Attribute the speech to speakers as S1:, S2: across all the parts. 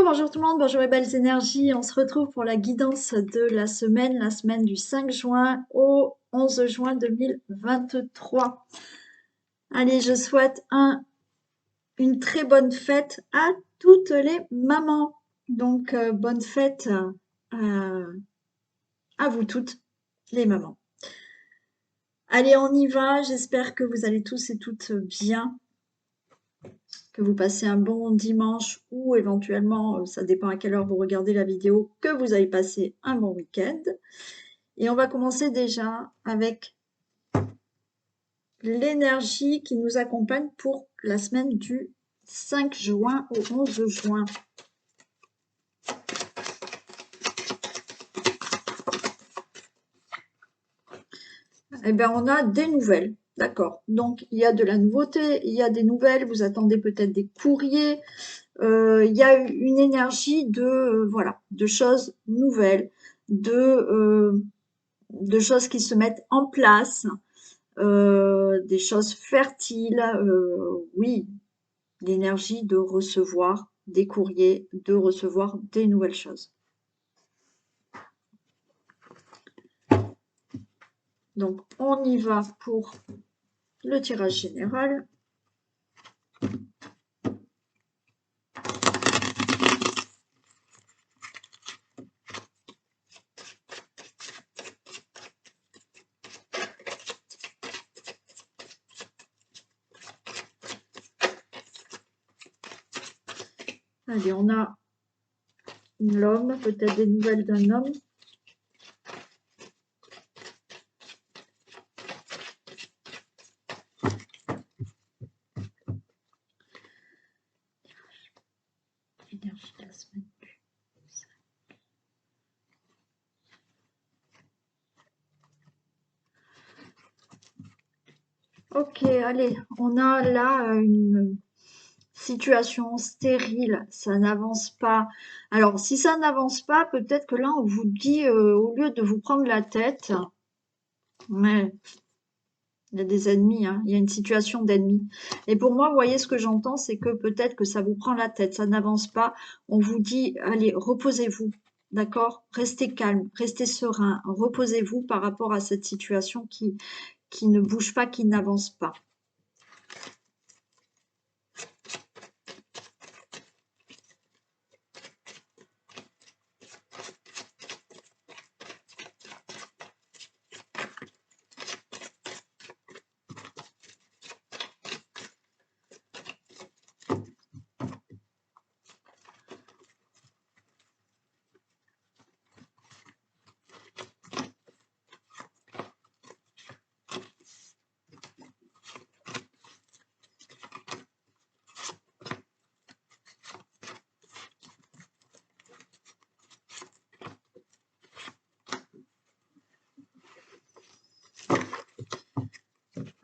S1: Bonjour tout le monde, bonjour les belles énergies. On se retrouve pour la guidance de la semaine du 5 juin au 11 juin 2023. Allez, je souhaite une très bonne fête à toutes les mamans. Donc, bonne fête à vous toutes, les mamans. Allez, on y va. J'espère que vous allez tous et toutes bien, que vous passez un bon dimanche ou éventuellement, ça dépend à quelle heure vous regardez la vidéo, que vous avez passé un bon week-end. Et on va commencer déjà avec l'énergie qui nous accompagne pour la semaine du 5 juin au 11 juin. Eh bien, on a des nouvelles, d'accord. Donc, il y a de la nouveauté, il y a des nouvelles, vous attendez peut-être des courriers, il y a une énergie de, voilà, de choses nouvelles, de choses qui se mettent en place, des choses fertiles, oui, l'énergie de recevoir des courriers, de recevoir des nouvelles choses. Donc, on y va pour le tirage général. Allez, on a l'homme, peut-être des nouvelles d'un homme. Énergie de la semaine. Ok, allez, on a là une situation stérile, ça n'avance pas. Alors, si ça n'avance pas, peut-être que là, on vous dit, au lieu de vous prendre la tête, mais il y a des ennemis, hein, il y a une situation d'ennemi. Et pour moi, vous voyez, ce que j'entends, c'est que peut-être que ça vous prend la tête, ça n'avance pas. On vous dit, allez, reposez-vous, d'accord? Restez calme, restez serein, reposez-vous par rapport à cette situation qui ne bouge pas, qui n'avance pas.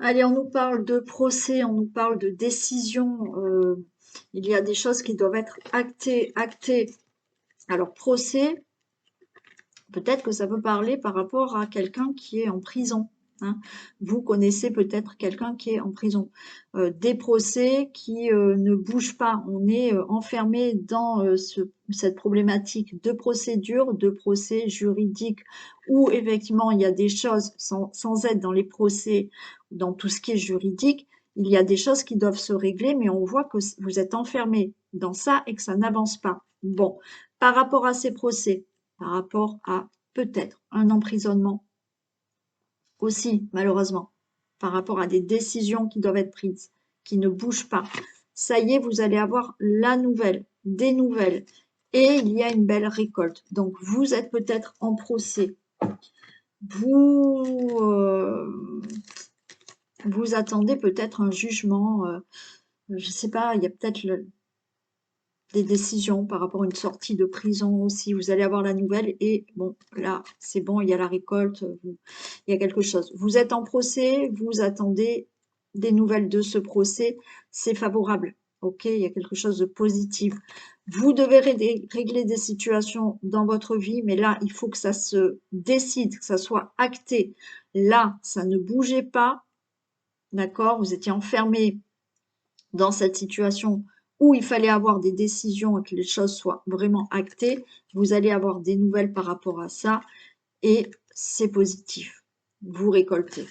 S1: Allez, on nous parle de procès, on nous parle de décision. Il y a des choses qui doivent être actées. Alors, procès, peut-être que ça peut parler par rapport à quelqu'un qui est en prison. Hein. Vous connaissez peut-être quelqu'un qui est en prison. Des procès qui ne bougent pas. On est enfermé dans cette problématique de procédure, de procès juridique, où effectivement il y a des choses, sans être dans les procès, dans tout ce qui est juridique, il y a des choses qui doivent se régler, mais on voit que vous êtes enfermé dans ça et que ça n'avance pas. Bon, par rapport à ces procès, par rapport à peut-être un emprisonnement aussi, malheureusement, par rapport à des décisions qui doivent être prises, qui ne bougent pas. Ça y est, vous allez avoir la nouvelle, des nouvelles, et il y a une belle récolte. Donc, vous êtes peut-être en procès. Vous attendez peut-être un jugement, je ne sais pas, il y a peut-être des décisions par rapport à une sortie de prison aussi. Vous allez avoir la nouvelle et bon, là, c'est bon, il y a la récolte, il y a quelque chose. Vous êtes en procès, vous attendez des nouvelles de ce procès, c'est favorable. Ok, il y a quelque chose de positif. Vous devez régler des situations dans votre vie, mais là, il faut que ça se décide, que ça soit acté. Là, ça ne bougeait pas, d'accord? Vous étiez enfermé dans cette situation où il fallait avoir des décisions et que les choses soient vraiment actées, vous allez avoir des nouvelles par rapport à ça et c'est positif. Vous récoltez.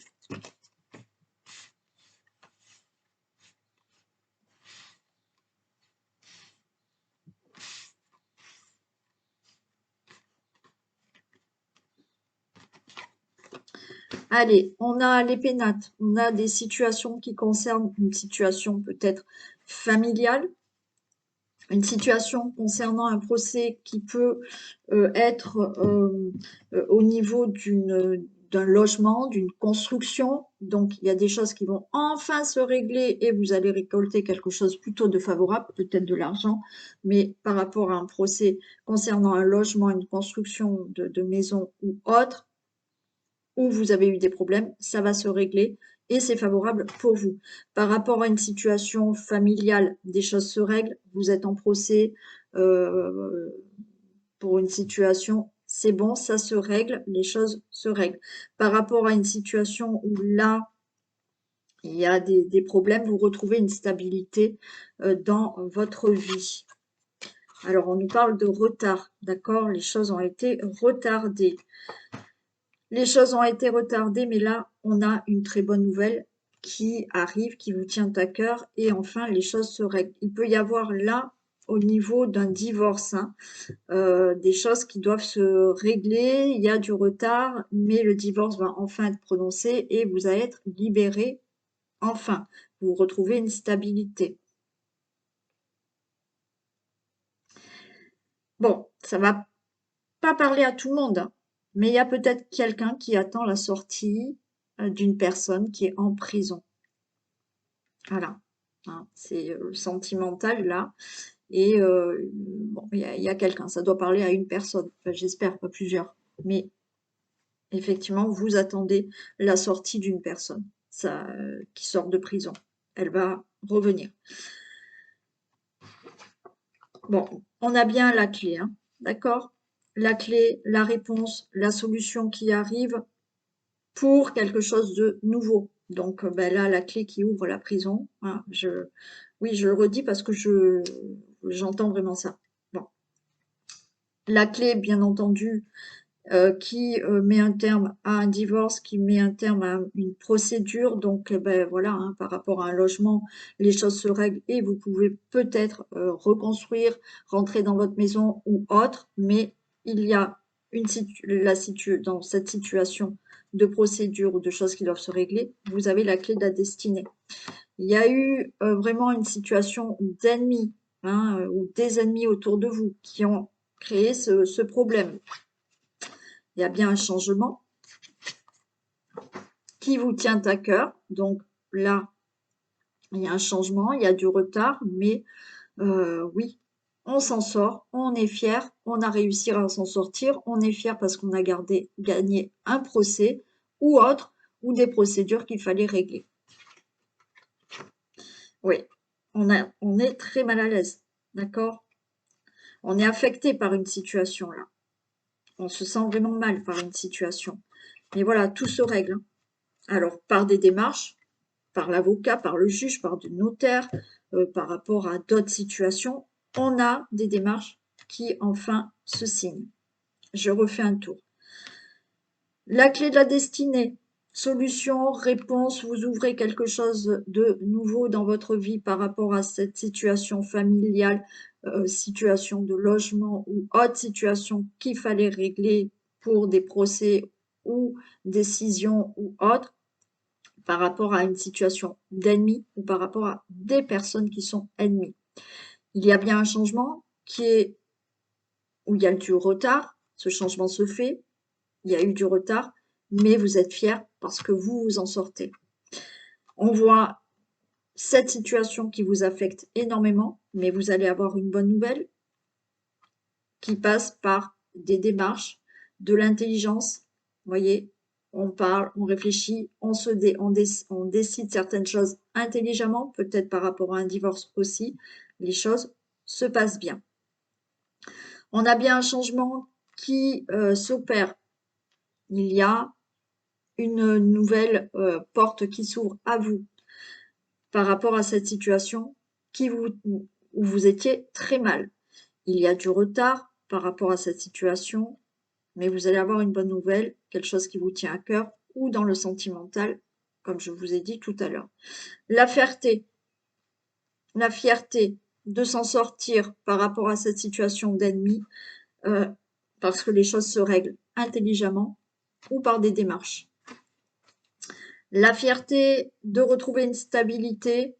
S1: Allez, on a les pénates, on a des situations qui concernent une situation peut-être familiale, une situation concernant un procès qui peut être au niveau d'un logement, d'une construction. Donc, il y a des choses qui vont enfin se régler et vous allez récolter quelque chose plutôt de favorable, peut-être de l'argent, mais par rapport à un procès concernant un logement, une construction de maison ou autre, où vous avez eu des problèmes, ça va se régler et c'est favorable pour vous. Par rapport à une situation familiale, des choses se règlent, vous êtes en procès pour une situation, c'est bon, ça se règle, les choses se règlent. Par rapport à une situation où là, il y a des problèmes, vous retrouvez une stabilité dans votre vie. Alors, on nous parle de retard, d'accord? Les choses ont été retardées. Les choses ont été retardées, mais là, on a une très bonne nouvelle qui arrive, qui vous tient à cœur, et enfin, les choses se règlent. Il peut y avoir là, au niveau d'un divorce, hein, des choses qui doivent se régler, il y a du retard, mais le divorce va enfin être prononcé et vous allez être libéré, enfin, vous retrouvez une stabilité. Bon, ça va pas parler à tout le monde, hein, mais il y a peut-être quelqu'un qui attend la sortie d'une personne qui est en prison. Voilà, hein, c'est sentimental là. Et bon, il y a quelqu'un, ça doit parler à une personne, enfin, j'espère, pas plusieurs. Mais effectivement, vous attendez la sortie d'une personne ça, qui sort de prison. Elle va revenir. Bon, on a bien la clé, hein, d'accord? La clé, la réponse, la solution qui arrive pour quelque chose de nouveau. Donc ben là, la clé qui ouvre la prison. Hein, oui, je le redis parce que j'entends vraiment ça. Bon. La clé, bien entendu, qui met un terme à un divorce, qui met un terme à une procédure. Donc, ben voilà, hein, par rapport à un logement, les choses se règlent et vous pouvez peut-être reconstruire, rentrer dans votre maison ou autre. Mais il y a dans cette situation de procédure ou de choses qui doivent se régler, vous avez la clé de la destinée. Il y a eu vraiment une situation d'ennemis, hein, ou des ennemis autour de vous qui ont créé ce problème. Il y a bien un changement qui vous tient à cœur. Donc là, il y a un changement, il y a du retard, mais oui, on s'en sort, on est fier, on a réussi à s'en sortir, on est fier parce qu'on a gagné un procès ou autre, ou des procédures qu'il fallait régler. Oui, on est très mal à l'aise, d'accord? On est affecté par une situation là. On se sent vraiment mal par une situation. Mais voilà, tout se règle, hein. Alors, par des démarches, par l'avocat, par le juge, par le notaire, par rapport à d'autres situations, on a des démarches qui enfin se signent. Je refais un tour. La clé de la destinée, solution, réponse, vous ouvrez quelque chose de nouveau dans votre vie par rapport à cette situation familiale, situation de logement ou autre situation qu'il fallait régler pour des procès ou décisions ou autres par rapport à une situation d'ennemi ou par rapport à des personnes qui sont ennemies. Il y a bien un changement qui est où il y a du retard, ce changement se fait, il y a eu du retard, mais vous êtes fiers parce que vous vous en sortez. On voit cette situation qui vous affecte énormément, mais vous allez avoir une bonne nouvelle qui passe par des démarches, de l'intelligence. Vous voyez, on parle, on réfléchit, on décide certaines choses intelligemment, peut-être par rapport à un divorce aussi. Les choses se passent bien. On a bien un changement qui s'opère. Il y a une nouvelle porte qui s'ouvre à vous par rapport à cette situation qui vous où vous étiez très mal. Il y a du retard par rapport à cette situation, mais vous allez avoir une bonne nouvelle, quelque chose qui vous tient à cœur, ou dans le sentimental, comme je vous ai dit tout à l'heure. La fierté de s'en sortir par rapport à cette situation d'ennemi, parce que les choses se règlent intelligemment ou par des démarches. La fierté de retrouver une stabilité,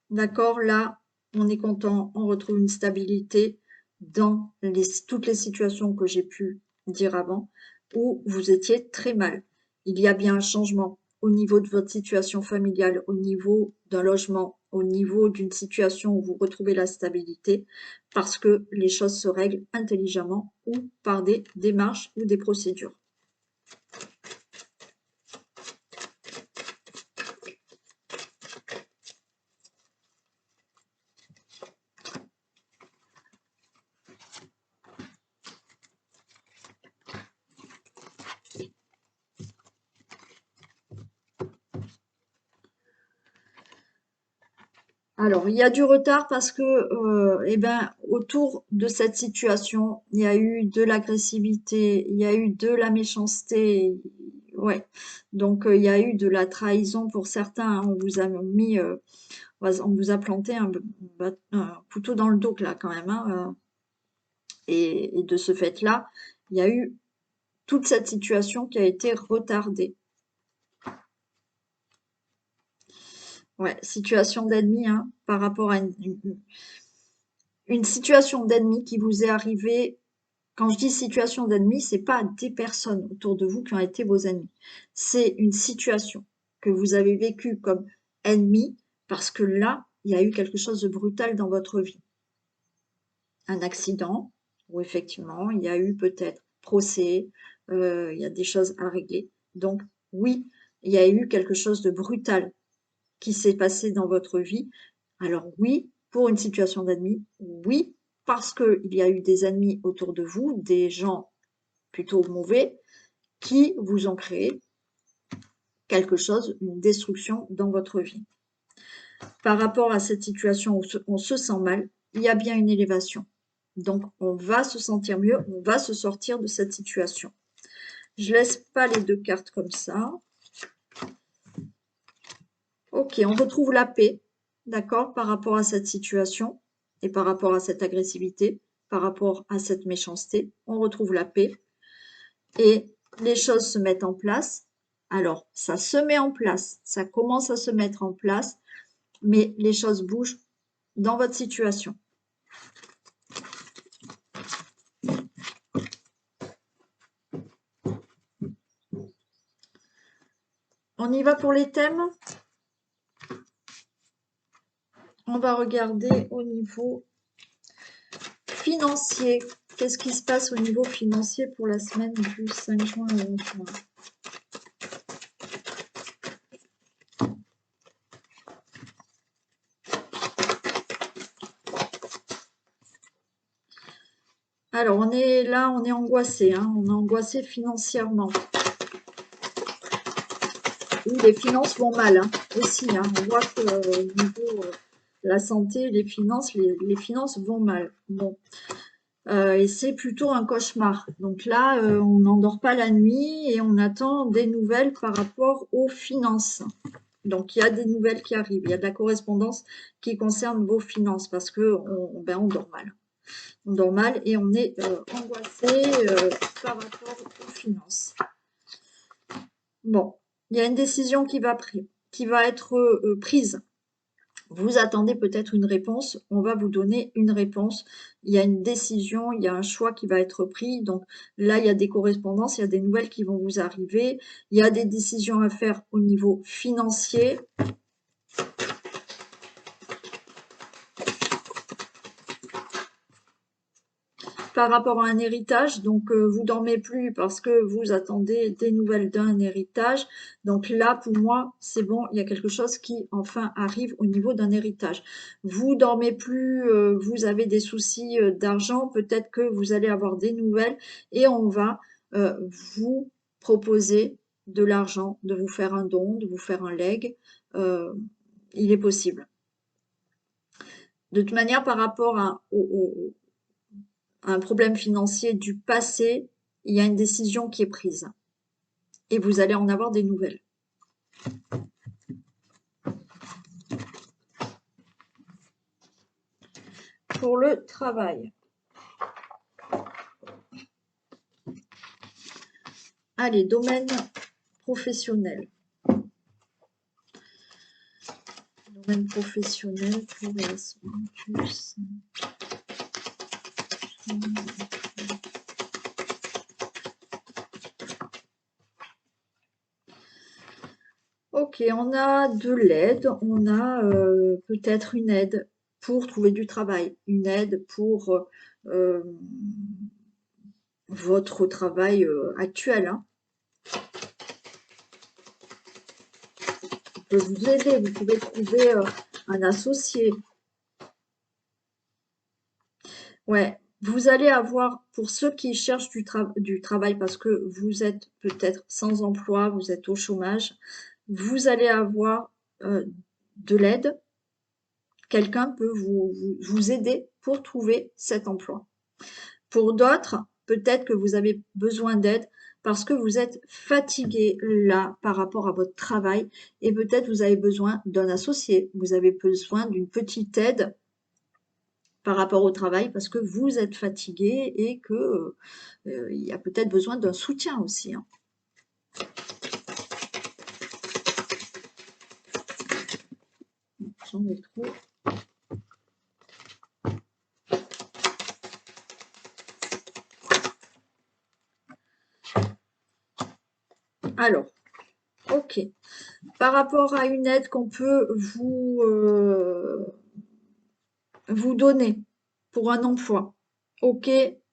S1: d'accord, là, on est content, on retrouve une stabilité dans toutes les situations que j'ai pu dire avant, où vous étiez très mal. Il y a bien un changement au niveau de votre situation familiale, au niveau d'un logement, au niveau d'une situation où vous retrouvez la stabilité, parce que les choses se règlent intelligemment ou par des démarches ou des procédures. Alors, il y a du retard parce que, eh ben, autour de cette situation, il y a eu de l'agressivité, il y a eu de la méchanceté, ouais. Donc, il y a eu de la trahison pour certains, hein. On vous a mis, on vous a planté un couteau dans le dos là quand même, hein, et de ce fait-là, il y a eu toute cette situation qui a été retardée. Ouais, situation d'ennemi, hein, par rapport à une situation d'ennemi qui vous est arrivée. Quand je dis situation d'ennemi, c'est pas des personnes autour de vous qui ont été vos ennemis. C'est une situation que vous avez vécue comme ennemi parce que là, il y a eu quelque chose de brutal dans votre vie. Un accident où effectivement, il y a eu peut-être procès, il y a des choses à régler. Donc oui, il y a eu quelque chose de brutal qui s'est passé dans votre vie. Alors oui, pour une situation d'ennemi, oui, parce qu'il y a eu des ennemis autour de vous, des gens plutôt mauvais, qui vous ont créé quelque chose, une destruction dans votre vie. Par rapport à cette situation où on se sent mal, il y a bien une élévation. Donc on va se sentir mieux, on va se sortir de cette situation. Je laisse pas les deux cartes comme ça. Ok, on retrouve la paix, d'accord, par rapport à cette situation et par rapport à cette agressivité, par rapport à cette méchanceté. On retrouve la paix et les choses se mettent en place. Alors, ça se met en place, ça commence à se mettre en place, mais les choses bougent dans votre situation. On y va pour les thèmes. On va regarder au niveau financier. Qu'est-ce qui se passe au niveau financier pour la semaine du 5 juin au 11 juin? Alors, on est angoissé, hein, on est angoissé financièrement. Oui, les finances vont mal, hein, aussi, hein. On voit que au niveau la santé, les finances vont mal. Bon. Et c'est plutôt un cauchemar. Donc là, on n'endort pas la nuit et on attend des nouvelles par rapport aux finances. Donc il y a des nouvelles qui arrivent, il y a de la correspondance qui concerne vos finances parce que on dort mal. On dort mal et on est angoissé par rapport aux finances. Bon, il y a une décision qui va être prise. Vous attendez peut-être une réponse, on va vous donner une réponse. Il y a une décision, il y a un choix qui va être pris. Donc là, il y a des correspondances, il y a des nouvelles qui vont vous arriver. Il y a des décisions à faire au niveau financier. Par rapport à un héritage, donc vous dormez plus parce que vous attendez des nouvelles d'un héritage. Donc là, pour moi, c'est bon, il y a quelque chose qui enfin arrive au niveau d'un héritage. Vous dormez plus, vous avez des soucis d'argent, peut-être que vous allez avoir des nouvelles et on va vous proposer de l'argent, de vous faire un don, de vous faire un leg. Il est possible. De toute manière, par rapport à un problème financier du passé, il y a une décision qui est prise et vous allez en avoir des nouvelles. Pour le travail. Allez, domaine professionnel. Domaine professionnel, plus. Ok, on a de l'aide, on a peut-être une aide pour trouver du travail, une aide pour votre travail actuel. Hein. Peut vous aider, vous pouvez trouver un associé. Ouais, vous allez avoir, pour ceux qui cherchent du travail parce que vous êtes peut-être sans emploi, vous êtes au chômage, vous allez avoir de l'aide. Quelqu'un peut vous aider pour trouver cet emploi. Pour d'autres, peut-être que vous avez besoin d'aide parce que vous êtes fatigué là par rapport à votre travail et peut-être vous avez besoin d'un associé, vous avez besoin d'une petite aide par rapport au travail parce que vous êtes fatigué et que il y a peut-être besoin d'un soutien aussi. Hein. J'en ai trop. Alors, ok. Par rapport à une aide qu'on peut vous donner pour un emploi, ok,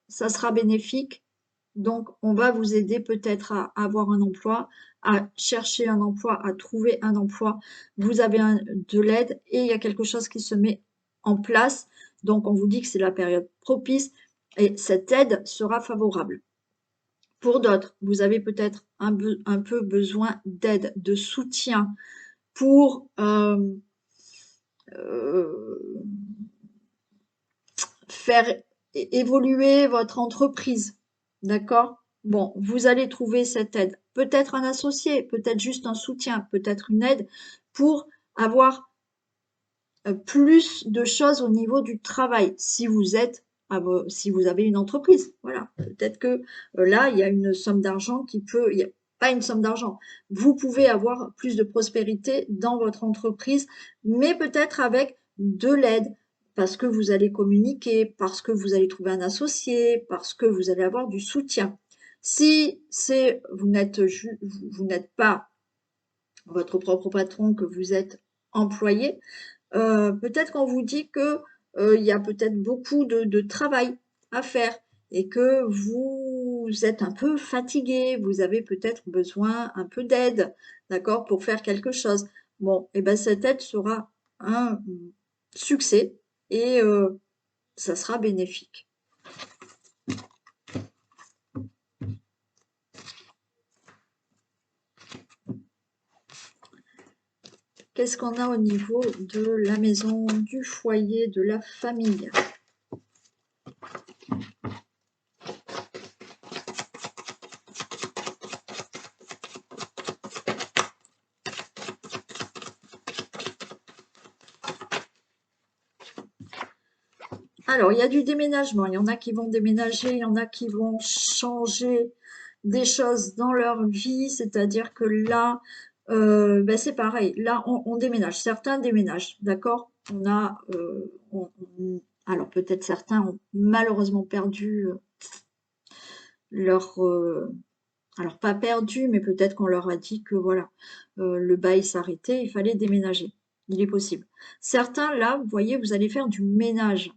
S1: ça sera bénéfique. Donc, on va vous aider peut-être à avoir un emploi, à chercher un emploi, à trouver un emploi. Vous avez de l'aide et il y a quelque chose qui se met en place. Donc, on vous dit que c'est la période propice et cette aide sera favorable. Pour d'autres, vous avez peut-être un peu besoin d'aide, de soutien pour faire évoluer votre entreprise. D'accord? Bon, vous allez trouver cette aide. Peut-être un associé, peut-être juste un soutien, peut-être une aide pour avoir plus de choses au niveau du travail si vous êtes si vous avez une entreprise. Voilà. Peut-être que là, il y a une somme d'argent qui peut, il y a pas une somme d'argent. Vous pouvez avoir plus de prospérité dans votre entreprise, mais peut-être avec de l'aide parce que vous allez communiquer, parce que vous allez trouver un associé, parce que vous allez avoir du soutien. Si c'est vous n'êtes pas votre propre patron, que vous êtes employé, peut-être qu'on vous dit que il y a peut-être beaucoup de travail à faire et que vous êtes un peu fatigué, vous avez peut-être besoin un peu d'aide, d'accord, pour faire quelque chose. Bon, et ben cette aide sera un succès et ça sera bénéfique. Qu'est-ce qu'on a au niveau de la maison, du foyer, de la famille? Alors, il y a du déménagement. Il y en a qui vont déménager, il y en a qui vont changer des choses dans leur vie. C'est-à-dire que là, ben c'est pareil. Là, on déménage. Certains déménagent, d'accord? Alors peut-être certains ont malheureusement perdu leur... alors pas perdu, mais peut-être qu'on leur a dit que voilà, le bail s'arrêtait, il fallait déménager. Il est possible. Certains, là, vous voyez, vous allez faire du ménage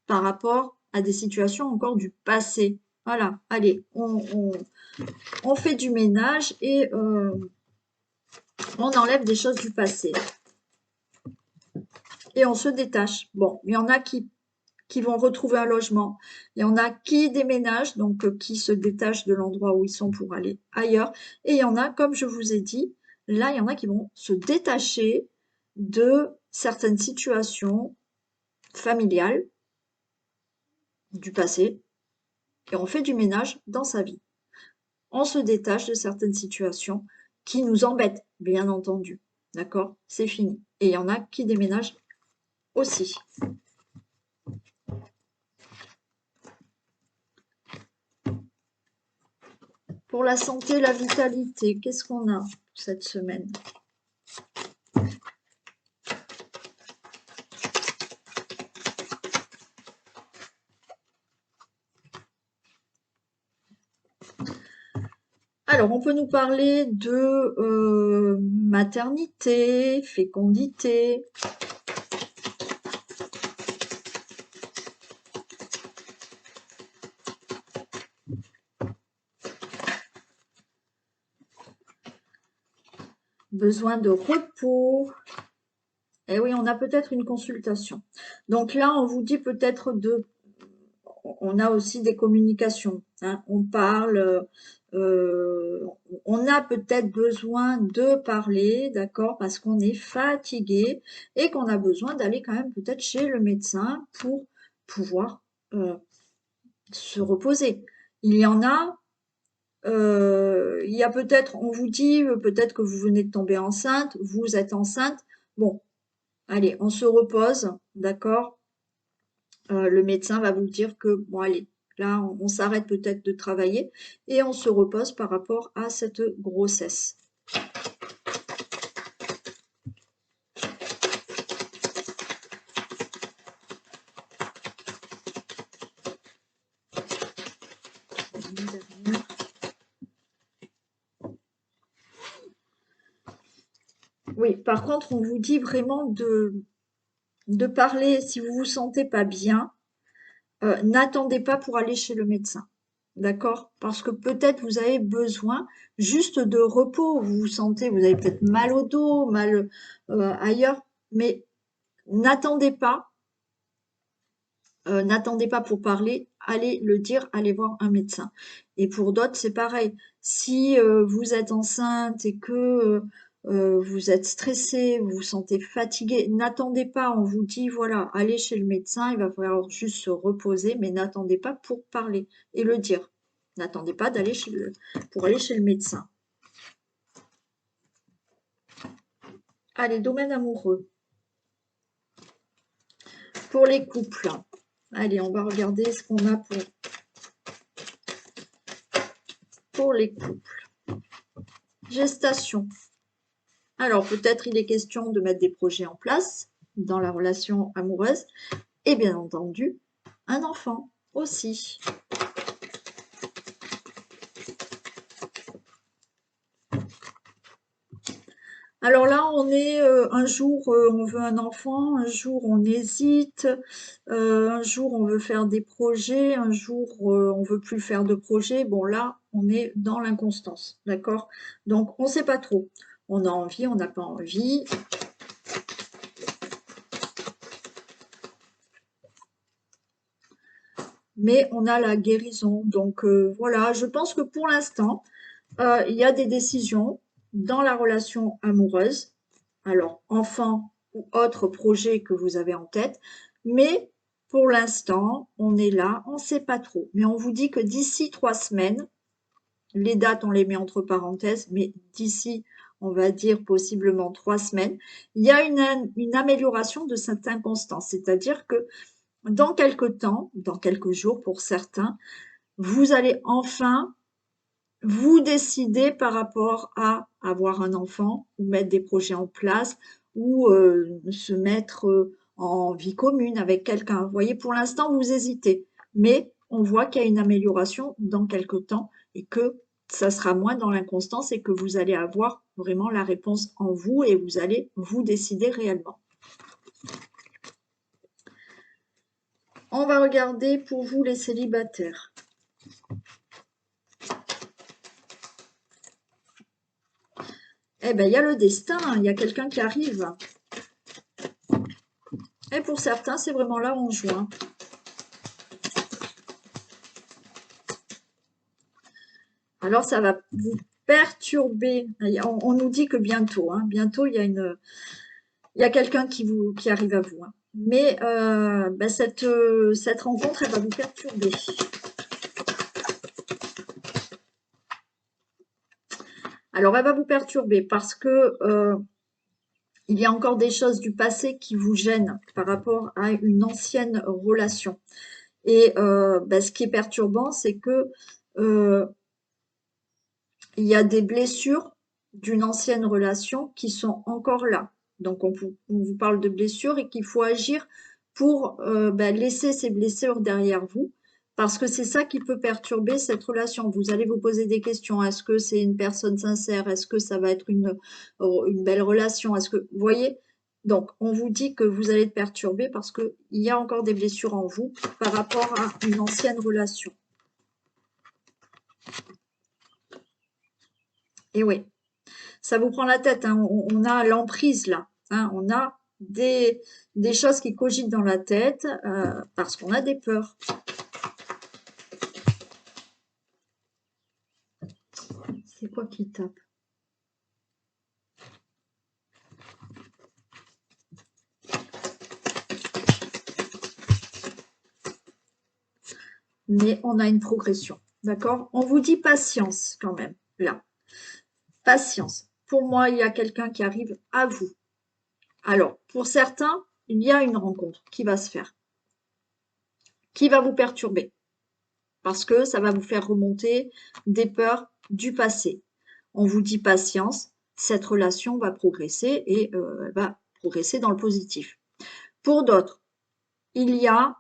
S1: par rapport à des situations encore du passé. Voilà, allez, on fait du ménage et on enlève des choses du passé. Et on se détache. Bon, il y en a qui vont retrouver un logement. Il y en a qui déménagent, donc qui se détachent de l'endroit où ils sont pour aller ailleurs. Et il y en a, comme je vous ai dit, là, il y en a qui vont se détacher de certaines situations familial du passé et on fait du ménage dans sa vie. On se détache de certaines situations qui nous embêtent, bien entendu. D'accord? C'est fini. Et il y en a qui déménagent aussi. Pour la santé, la vitalité, qu'est-ce qu'on a cette semaine? Alors, on peut nous parler de maternité, fécondité. Besoin de repos. Eh oui, on a peut-être une consultation. Donc là, on vous dit peut-être on a aussi des communications, hein. On parle, on a peut-être besoin de parler, d'accord, parce qu'on est fatigué et qu'on a besoin d'aller quand même peut-être chez le médecin pour pouvoir se reposer. Il y en a, il y a peut-être, on vous dit peut-être que vous venez de tomber enceinte, vous êtes enceinte. Bon, allez, on se repose, d'accord? Le médecin va vous dire que, bon, allez, là, on s'arrête peut-être de travailler et on se repose par rapport à cette grossesse. Oui, par contre, on vous dit vraiment de parler, si vous vous sentez pas bien, n'attendez pas pour aller chez le médecin. D'accord? Parce que peut-être vous avez besoin juste de repos. Vous vous sentez, vous avez peut-être mal au dos, mal ailleurs, mais n'attendez pas, n'attendez pas pour parler, allez le dire, allez voir un médecin. Et pour d'autres, c'est pareil. Si vous êtes enceinte et que vous êtes stressé, vous vous sentez fatigué, n'attendez pas, on vous dit, voilà, allez chez le médecin, il va falloir juste se reposer, mais n'attendez pas pour parler et le dire. N'attendez pas d'aller pour aller chez le médecin. Allez, domaine amoureux. Pour les couples. Allez, on va regarder ce qu'on a pour les couples. Gestation. Alors, peut-être il est question de mettre des projets en place dans la relation amoureuse et bien entendu, un enfant aussi. Alors là, on est un jour on veut un enfant, un jour on hésite, un jour on veut faire des projets, un jour on veut plus faire de projets. Bon là, on est dans l'inconstance, d'accord? Donc on ne sait pas trop. On a envie, on n'a pas envie. Mais on a la guérison. Donc voilà, je pense que pour l'instant, il y a des décisions dans la relation amoureuse, alors enfant ou autre projet que vous avez en tête, mais pour l'instant, on est là, on ne sait pas trop. Mais on vous dit que d'ici 3 semaines, les dates, on les met entre parenthèses, mais d'ici, on va dire possiblement 3 semaines, il y a une amélioration de cette inconstance. C'est-à-dire que dans quelques temps, dans quelques jours pour certains, vous allez enfin vous décider par rapport à avoir un enfant ou mettre des projets en place ou se mettre en vie commune avec quelqu'un. Vous voyez, pour l'instant, vous hésitez, mais on voit qu'il y a une amélioration dans quelques temps et que ça sera moins dans l'inconstance et que vous allez avoir vraiment la réponse en vous et vous allez vous décider réellement. On va regarder pour vous les célibataires. Eh bien, il y a le destin, il y a quelqu'un qui arrive. Et pour certains, c'est vraiment là en juin. Alors, ça va vous perturber. On nous dit que bientôt, hein, bientôt, il y a quelqu'un qui arrive à vous, hein. Mais bah, cette rencontre, elle va vous perturber. Alors, elle va vous perturber parce que il y a encore des choses du passé qui vous gênent par rapport à une ancienne relation. Et bah, ce qui est perturbant, c'est que euh, il y a des blessures d'une ancienne relation qui sont encore là. Donc on vous parle de blessures et qu'il faut agir pour bah, laisser ces blessures derrière vous, parce que c'est ça qui peut perturber cette relation. Vous allez vous poser des questions. Est-ce que c'est une personne sincère? Est-ce que ça va être une belle relation? Est-ce que vous voyez? Donc on vous dit que vous allez être perturbé parce qu'il y a encore des blessures en vous par rapport à une ancienne relation. Et oui. Ça vous prend la tête, hein. On a l'emprise là, hein. On a des choses qui cogitent dans la tête parce qu'on a des peurs. C'est quoi qui tape? Mais on a une progression, d'accord? On vous dit patience quand même, là. Patience. Pour moi, il y a quelqu'un qui arrive à vous. Alors, pour certains, il y a une rencontre qui va se faire, qui va vous perturber, parce que ça va vous faire remonter des peurs du passé. On vous dit patience, cette relation va progresser et elle va progresser dans le positif. Pour d'autres, il y a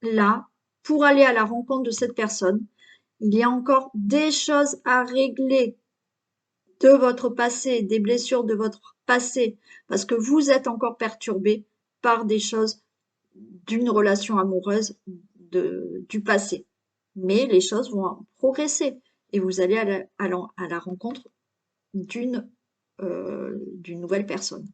S1: là, pour aller à la rencontre de cette personne, il y a encore des choses à régler de votre passé, des blessures de votre passé, parce que vous êtes encore perturbé par des choses d'une relation amoureuse du passé. Mais les choses vont progresser et vous allez à la rencontre d'une nouvelle personne.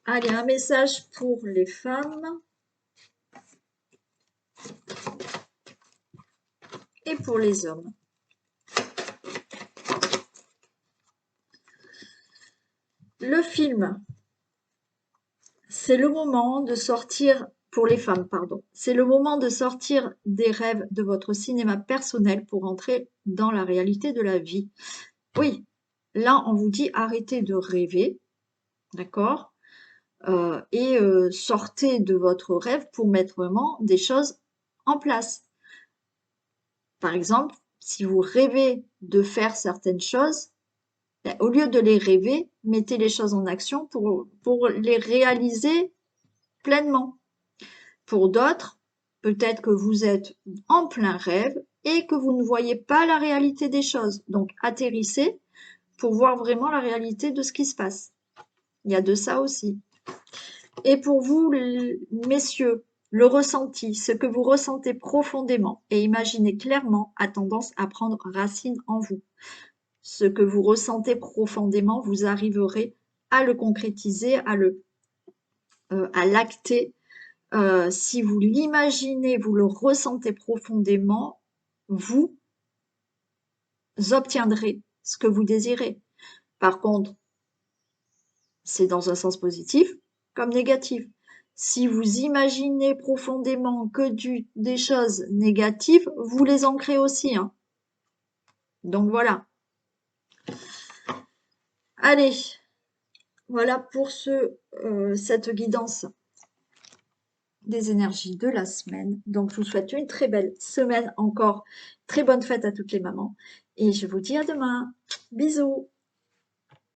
S1: Allez, un message pour les femmes et pour les hommes. Le film, c'est le moment de sortir, pour les femmes, pardon, c'est le moment de sortir des rêves de votre cinéma personnel pour entrer dans la réalité de la vie. Oui, là, on vous dit arrêtez de rêver, d'accord? Et sortez de votre rêve pour mettre vraiment des choses en place. Par exemple, si vous rêvez de faire certaines choses, ben, au lieu de les rêver, mettez les choses en action pour les réaliser pleinement. Pour d'autres, peut-être que vous êtes en plein rêve et que vous ne voyez pas la réalité des choses. Donc, atterrissez pour voir vraiment la réalité de ce qui se passe. Il y a de ça aussi. Et pour vous, messieurs, le ressenti, ce que vous ressentez profondément et imaginez clairement a tendance à prendre racine en vous. Ce que vous ressentez profondément, vous arriverez à le concrétiser, à l'acter. Si vous l'imaginez, vous le ressentez profondément, vous obtiendrez ce que vous désirez. Par contre, c'est dans un sens positif comme négatif. Si vous imaginez profondément que des choses négatives, vous les ancrez aussi, hein. Donc voilà. Allez, voilà pour cette guidance des énergies de la semaine. Donc je vous souhaite une très belle semaine encore. Très bonne fête à toutes les mamans. Et je vous dis à demain. Bisous.